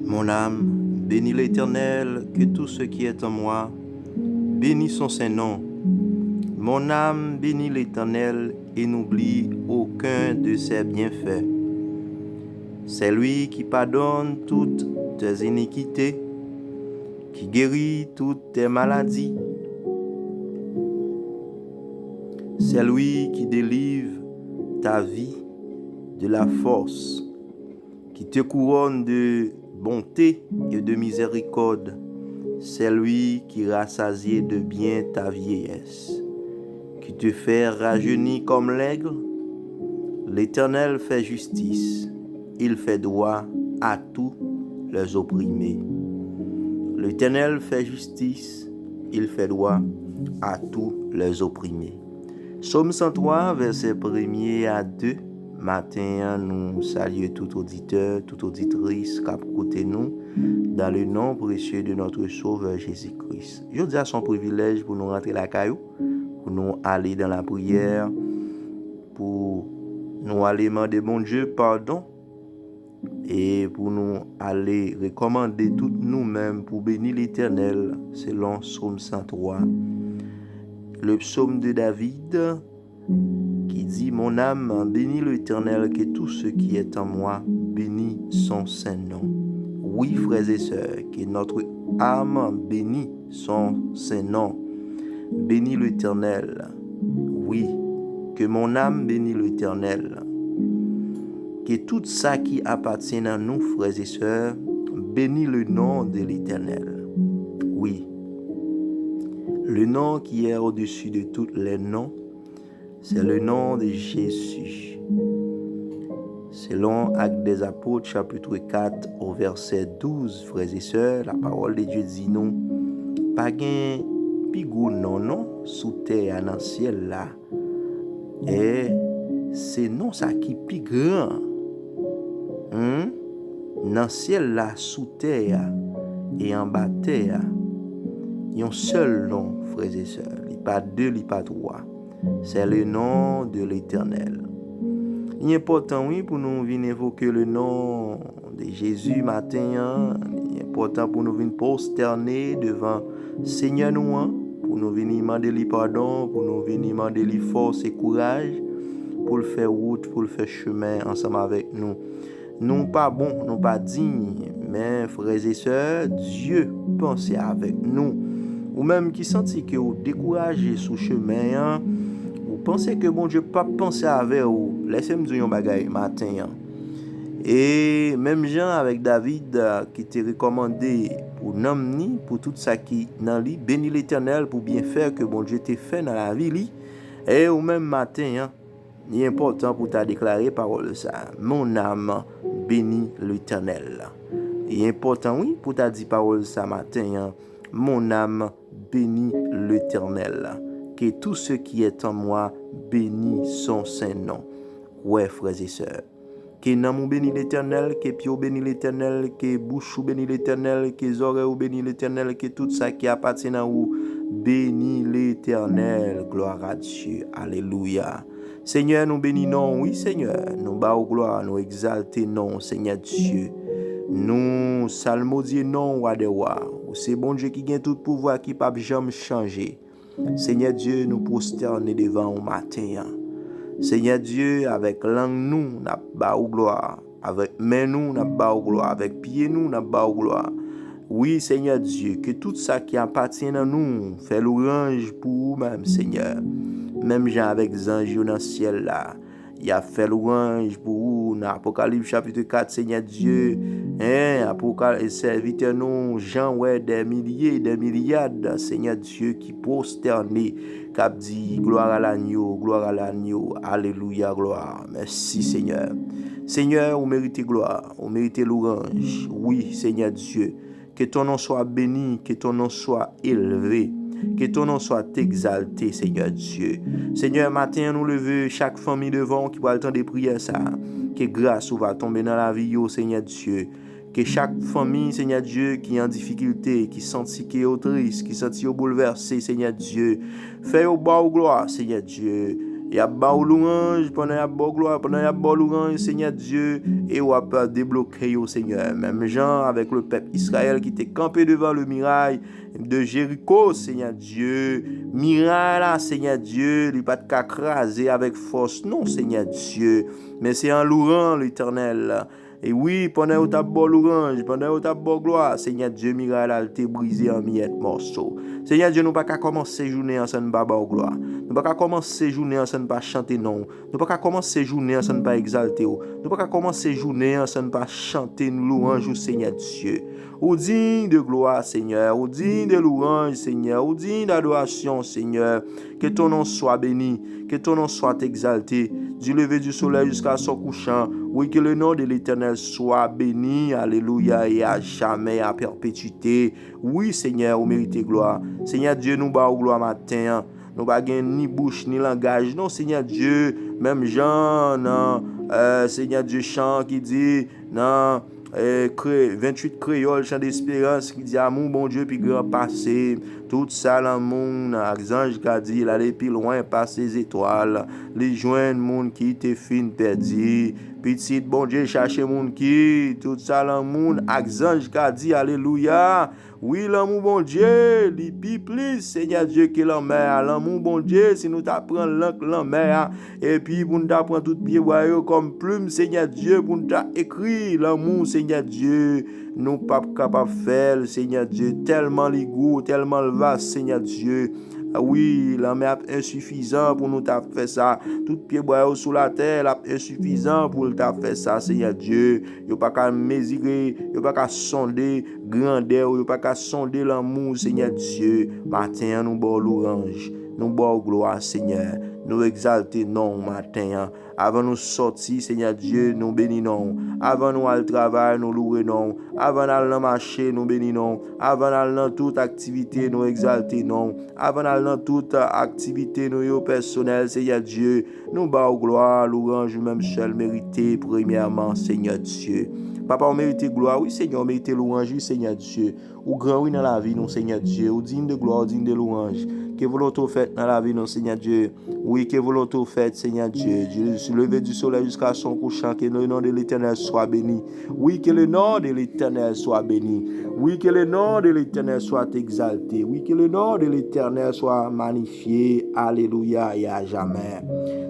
Mon âme, bénis l'Éternel, que tout ce qui est en moi, bénis son Saint-Nom. Mon âme, bénis l'Éternel et n'oublie aucun de ses bienfaits. C'est lui qui pardonne toutes tes iniquités, qui guérit toutes tes maladies. C'est lui qui délivre ta vie de la force, qui te couronne de bonté et de miséricorde. C'est lui qui rassasie de bien ta vieillesse, qui te fait rajeunir comme l'aigle. L'Éternel fait justice, il fait droit à tous les opprimés. L'Éternel fait justice, il fait droit à tous les opprimés. Psaume 103, versets 1er à 2. Matin, nous saluons tout auditeur, toute auditrice qui a écouté nous dans le nom précieux de notre Sauveur Jésus-Christ. Je dis à son privilège pour nous rentrer la caillou, pour nous aller dans la prière, pour nous aller demander bon Dieu pardon et pour nous aller recommander toutes nous-mêmes pour bénir l'Éternel selon Psaume 103. Le psaume de David qui dit « Mon âme bénit l'Éternel, que tout ce qui est en moi bénit son Saint-Nom. » Oui, frères et sœurs, que notre âme bénit son Saint-Nom. Bénis l'Éternel. Oui, que mon âme bénit l'Éternel. Que tout ça qui appartient à nous, frères et sœurs, bénit le nom de l'Éternel. Oui, le nom qui est au-dessus de tous les noms, c'est le nom de Jésus. Selon Actes des Apôtres, chapitre 4, au verset 12, frères et sœurs, la parole de Dieu dit nous, pas gain pigou non, sous terre dans le ciel là. Et c'est non ça qui pi grand. Dans le ciel là, sous terre et en bas terre, il y a un seul nom, frères et sœurs. Il n'y a pas deux, il n'y a pas trois. C'est le nom de l'Éternel. Il est important, oui, pour nous venir évoquer le nom de Jésus matin. Il est important pour nous venir prosterner devant Seigneur nous, pour nous venir demander lui pardon, pour nous venir demander lui force et courage, pour le faire route, pour le faire chemin ensemble avec nous. Nous pas bons, nous pas dignes, mais frères et sœurs, Dieu pense avec nous. Ou même qui sentit que vous découragez sous chemin, vous pensez que bon Dieu pas penser avec vous. Laissez-moi dire un bagay matin. Et même Jean avec David qui t'est recommandé pour nommer pour tout ça qui dans lui, bénis l'Éternel pour bien faire que bon Dieu t'ait fait dans la vie li. Et au même matin, il est important pour t'a déclarer parole ça. Mon âme bénis l'Éternel. Il est important oui pour t'a dit parole ça matin. Mon âme bénis l'Éternel. Que tout ce qui est en moi bénit son Saint-Nom. Ouais, frères et sœurs. Que nan bénit l'Éternel, que pied bénit l'Éternel, que bouche bénit l'Éternel, que oreilles bénit l'Éternel, que tout ça qui appartient à vous bénit l'Éternel. Gloire à Dieu. Alléluia. Seigneur, nous bénissons, oui Seigneur. Nous bas gloire, nous exaltons, non, Seigneur Dieu. Nous salmodions, non, roi de roi. C'est bon Dieu qui gagne tout pouvoir, qui ne peut jamais changer. Seigneur Dieu, nous prosternons devant au matin. Seigneur Dieu, avec langue nous, n'a pas gloire. Avec main nous, n'a pas gloire. Avec pied nous, n'a pas gloire. Oui, Seigneur Dieu, que tout ça qui appartient à nous, fait louange pour vous-même, Seigneur. Même gens avec les anges dans le ciel là, Il a fait louange pour vous. Dans Apocalypse chapitre 4, Seigneur Dieu. Apocalypse, serviteur nous, Jean, ouais, des milliers, des milliards, Seigneur Dieu, qui prosternés, qui dit gloire à l'agneau, gloire à l'agneau. Alléluia, gloire. Merci, Seigneur. Seigneur, vous méritez gloire, vous méritez louange. Oui, Seigneur Dieu. Que ton nom soit béni, que ton nom soit élevé, que ton nom soit exalté, Seigneur Dieu. Seigneur, matin, nous levons chaque famille devant qui va le temps de prier ça. Que grâce va tomber dans la vie, Seigneur Dieu. Que chaque famille, Seigneur Dieu, qui est en difficulté, qui sent qui est triste, qui sent bouleversé, Seigneur Dieu, fais au bas gloire, Seigneur Dieu. Il y a bas louange, pendant il y a bas gloire, pendant il y a bas louange, Seigneur Dieu, et on va débloquer au Seigneur. Même Jean avec le peuple Israël qui était campé devant le mirail de Jéricho, Seigneur Dieu. Mirail là, Seigneur Dieu, il n'est pas de crasé avec force, non, Seigneur Dieu, mais c'est en louant l'Éternel. Et oui, pendant où t'as beau l'orange, pendant où t'as beau gloire, Seigneur Dieu, miracle a été brisé en miettes morceaux. Seigneur Dieu, nous pas qu'à commencer journée ensemble pas au gloire. Nous pas qu'à commencer journée ensemble pas chanter non. Nous pas qu'à commencer journée ensemble pas exalter. Nous pas qu'à commencer journée ensemble pas chanter nous louange au Seigneur Dieu. Ou digne de gloire, Seigneur, ou digne de louange, Seigneur, ou digne d'adoration, Seigneur. Que ton nom soit béni, que ton nom soit exalté, du lever du soleil jusqu'à son couchant. Oui, que le nom de l'Éternel soit béni, alléluia, et à jamais, à perpétuité. Oui, Seigneur, vous méritez gloire. Seigneur Dieu, nous bas gloire matin. Nous pas ni bouche ni langage. Non, Seigneur Dieu, même Jean, non, Seigneur Dieu, chant qui dit, non, 28 créoles, chant d'espérance qui dit amour, bon Dieu, puis grand passé. Tout ça, le monde, les anges qui a dit, il allait plus loin, par ses étoiles. Les joints, monde qui était fin perdu. Petit, bon Dieu, chercher monde qui, tout ça, le monde, les anges qui a dit, alléluia. Oui, l'amour, bon Dieu, les plus, Seigneur Dieu, que l'enmer. L'amour, bon Dieu, si nous t'apprenons l'enmer, et puis pour nous t'apprendre tout pied, comme plume, Seigneur Dieu, pour nous écrire l'amour, Seigneur Dieu, nous pas capables de faire, Seigneur Dieu, tellement l'ego, tellement le vaste, Seigneur Dieu. Oui, l'enmer est insuffisant pour nous faire ça. Tout pied boyau sous la terre est insuffisant pour nous faire ça, Seigneur Dieu. Il pas qu'à mesurer, il pas qu'à sonder grandeur, il pas qu'à sonder l'amour, Seigneur Dieu. Matin, nous bois l'orange, nous bois gloire, Seigneur. Nous exalter non matin. Avant nous sortir, Seigneur Dieu, nous bénissons. Avant nous aller travail, nous louons. Avant d'aller marcher, nous bénissons. Avant d'aller dans toute activité, nous exalter non. Avant d'aller dans toute activité, nous personnel, Seigneur Dieu, nous bas gloire, louange, même seul mérité, premièrement, Seigneur Dieu. Papa, on mérite gloire, oui, Seigneur, on mérite louange, oui, Seigneur Dieu. Ou grand, oui, dans la vie, non, Seigneur Dieu. Ou digne de gloire, digne de louange. Que volonté faite dans la vie, non, Seigneur Dieu. Oui, que volonté faite, Seigneur Dieu. Du lever du soleil jusqu'à son couchant, que le nom de l'Éternel soit béni. Oui, que le nom de l'Éternel soit béni. Oui, que le nom de l'Éternel soit exalté. Oui, que le nom de l'Éternel soit magnifié. Alléluia et à jamais.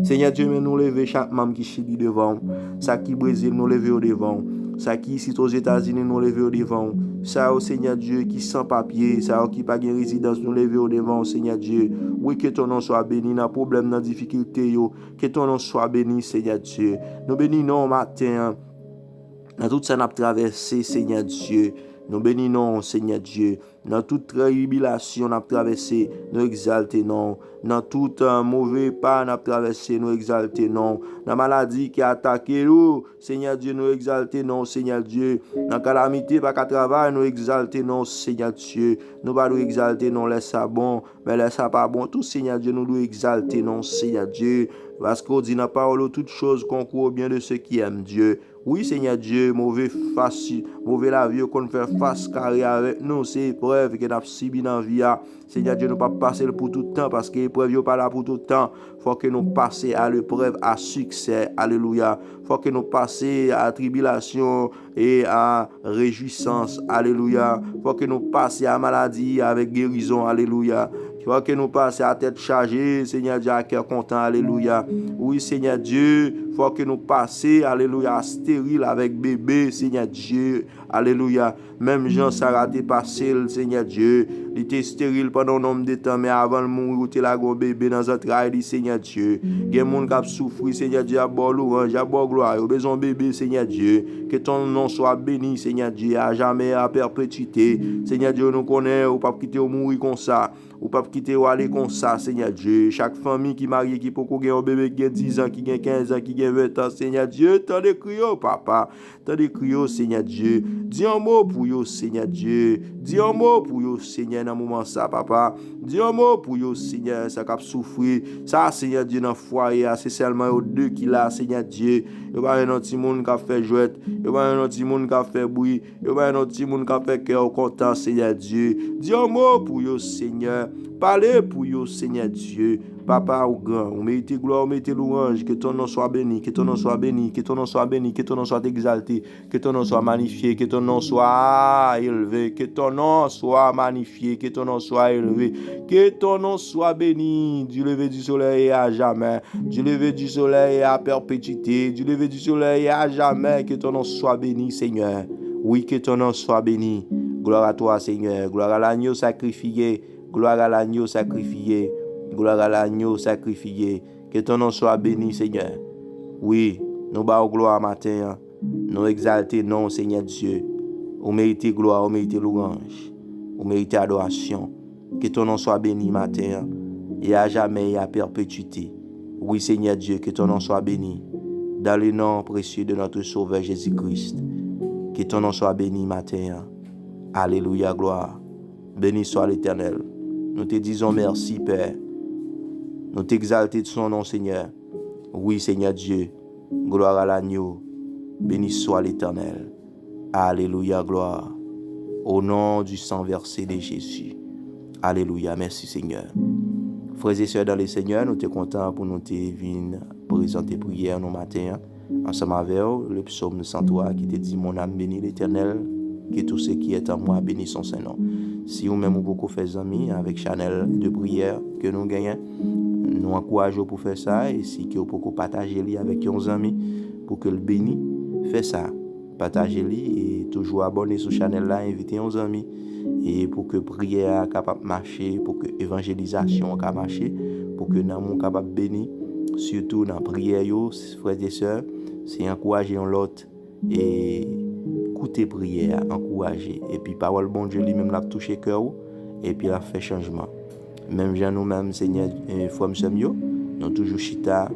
Seigneur Dieu, nous lever chaque membre qui chie devant. Ça qui Brésil, nous lever au devant. Ça qui ici aux États-Unis, nous lever au devant. Ça au Seigneur Dieu qui sans papier, ça qui pas de résidence, nous lever au devant, Seigneur Dieu. Oui, que ton nom soit béni dans problème, dans difficulté, que ton nom soit béni, Seigneur Dieu. Nous bénissons matin, dans tout ça, nous avons traversé, Seigneur Dieu. Nous bénissons, Seigneur Dieu. Dans toute tribulation, nous avons traversé, nous exaltons. Dans tout mauvais pas, nous avons traversé, nous exaltons. Dans la maladie qui a attaqué nous, Seigneur Dieu, nous exaltons, Seigneur Dieu. Dans la calamité, pas qu'à travail, nous exaltons, Seigneur Dieu. Nous pas nous exalter, non, laisse ça bon, mais laisse ça pas bon. Tout, Seigneur Dieu, nous nous exalter, non, Seigneur Dieu. Parce qu'on dit dans la parole, toutes choses concourent au bien de ceux qui aiment Dieu. Oui, Seigneur Dieu, mauvais la vie qu'on fait face carré avec nous, c'est épreuve que nous avons subi dans la vie. Seigneur Dieu, nous ne pouvons pas passer pour tout le temps parce que l'épreuve n'est pas là pour tout le temps. Il faut que nous passions à l'épreuve à succès. Alléluia. Il faut que nous passions à tribulation et à réjouissance. Alléluia. Il faut que nous passions à maladie avec guérison. Alléluia. Il faut que nous passions à tête chargée. Seigneur Dieu, à cœur content. Alléluia. Oui, Seigneur Dieu, il faut que nous passions, alléluia, stérile avec bébé, Seigneur Dieu, alléluia. Même Jean Sarah t'est passé, Seigneur Dieu, il était stérile pendant un nombre de temps, mais avant de mourir, il a un bébé dans un travail, Seigneur Dieu. Il y a des gens qui ont souffert, Seigneur Dieu, à bord l'orange, à bord gloire, il a besoin de bébé, Seigneur Dieu. Que ton nom soit béni, Seigneur Dieu, à jamais, à perpétuité. Seigneur Dieu, nous connaissons, ou pas quitter ou mourir comme ça. Ou pas quitter ou aller comme ça, Seigneur Dieu. Chaque famille qui marie, qui peut gagner un bébé qui a 10 ans, qui a 15 ans, qui a 20 ans, Seigneur Dieu, t'en décris, papa. T'en décris, Seigneur Dieu. Dis un mot pour eux, Seigneur Dieu. Dis un mot pour eux, Seigneur, dans le moment ça, papa. Dis un mot pour eux, Seigneur, ça qui souffrir. Ça, Seigneur Dieu, dans le foyer, c'est seulement eux deux qui là, Seigneur Dieu. Il y a pas un petit monde qui a fait jouet. Il y a pas un petit monde qui a fait bruit. Il y a pas un petit monde qui a fait cœur content, Seigneur Dieu. Dis un mot pour eux, Seigneur. Parlez pour eux, Seigneur Dieu. Papa ou grand, on mérite gloire, on mérite louange, que ton nom soit béni, que ton nom soit béni, que ton nom soit béni, que ton nom soit exalté, que ton nom soit magnifié, que ton nom soit élevé, que ton nom soit magnifié, que ton nom soit élevé, que ton nom soit béni, du lever du soleil à jamais, du lever du soleil à perpétuité, du lever du soleil à jamais, que ton nom soit béni, Seigneur. Oui, que ton nom soit béni. Gloire à toi, Seigneur. Gloire à l'agneau sacrifié. Gloire à l'agneau sacrifié. Gloire à l'agneau sacrifié. Que ton nom soit béni, Seigneur. Oui, nous battons gloire matin. Nous exaltons non, Seigneur Dieu. Vous méritez gloire, vous méritez louange. Vous méritez adoration. Que ton nom soit béni matin. Et à jamais et à perpétuité. Oui, Seigneur Dieu, que ton nom soit béni. Dans le nom précieux de notre Sauveur Jésus-Christ. Que ton nom soit béni matin. Alléluia, gloire. Béni soit l'Éternel. Nous te disons merci, Père. Nous t'exaltons de son nom, Seigneur. Oui, Seigneur Dieu. Gloire à l'agneau. Béni soit l'Éternel. Alléluia, gloire. Au nom du sang versé de Jésus. Alléluia, merci, Seigneur. Frères et sœurs dans le Seigneur, nous sommes contents pour nous te venir présenter prière nos matins. Ensemble avec le psaume 103 qui te dit: mon âme bénit l'Éternel, que tout ce qui est en moi bénit son Saint-Nom. Si vous même beaucoup fait amis avec Chanel de prière que nous gagnons, nous encourageons pour faire ça. Et si vous pouvez partager avec vos amis pour que le béni fait ça, partagez-le et toujours abonner sur Chanel là, invitez vos amis et pour que prière capable marcher, pour que évangélisation capable marcher, pour que nous sommes capables bénir, surtout dans la prière, frères et sœurs, c'est encourager l'autre et écouter prière, encourager. Et puis parole bon Dieu lui-même l'a touché cœur et puis l'a fait changement. Même gens nous-mêmes, Seigneur, frères Samuel, nous toujours chita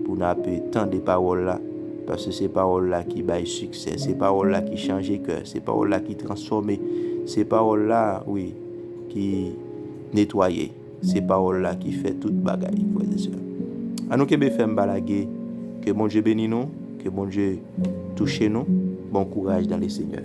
pour nous appeler tant de paroles là, parce que ces paroles là qui baillent succès, ces paroles là qui changent le cœur, ces paroles là qui transforment, ces paroles là, oui, qui nettoient, ces paroles là qui fait toute bagaille, frères et sœurs. À nous qui faire balaguer, que bon Dieu bénisse nous, que bon Dieu touche nous. Bon courage dans le Seigneur.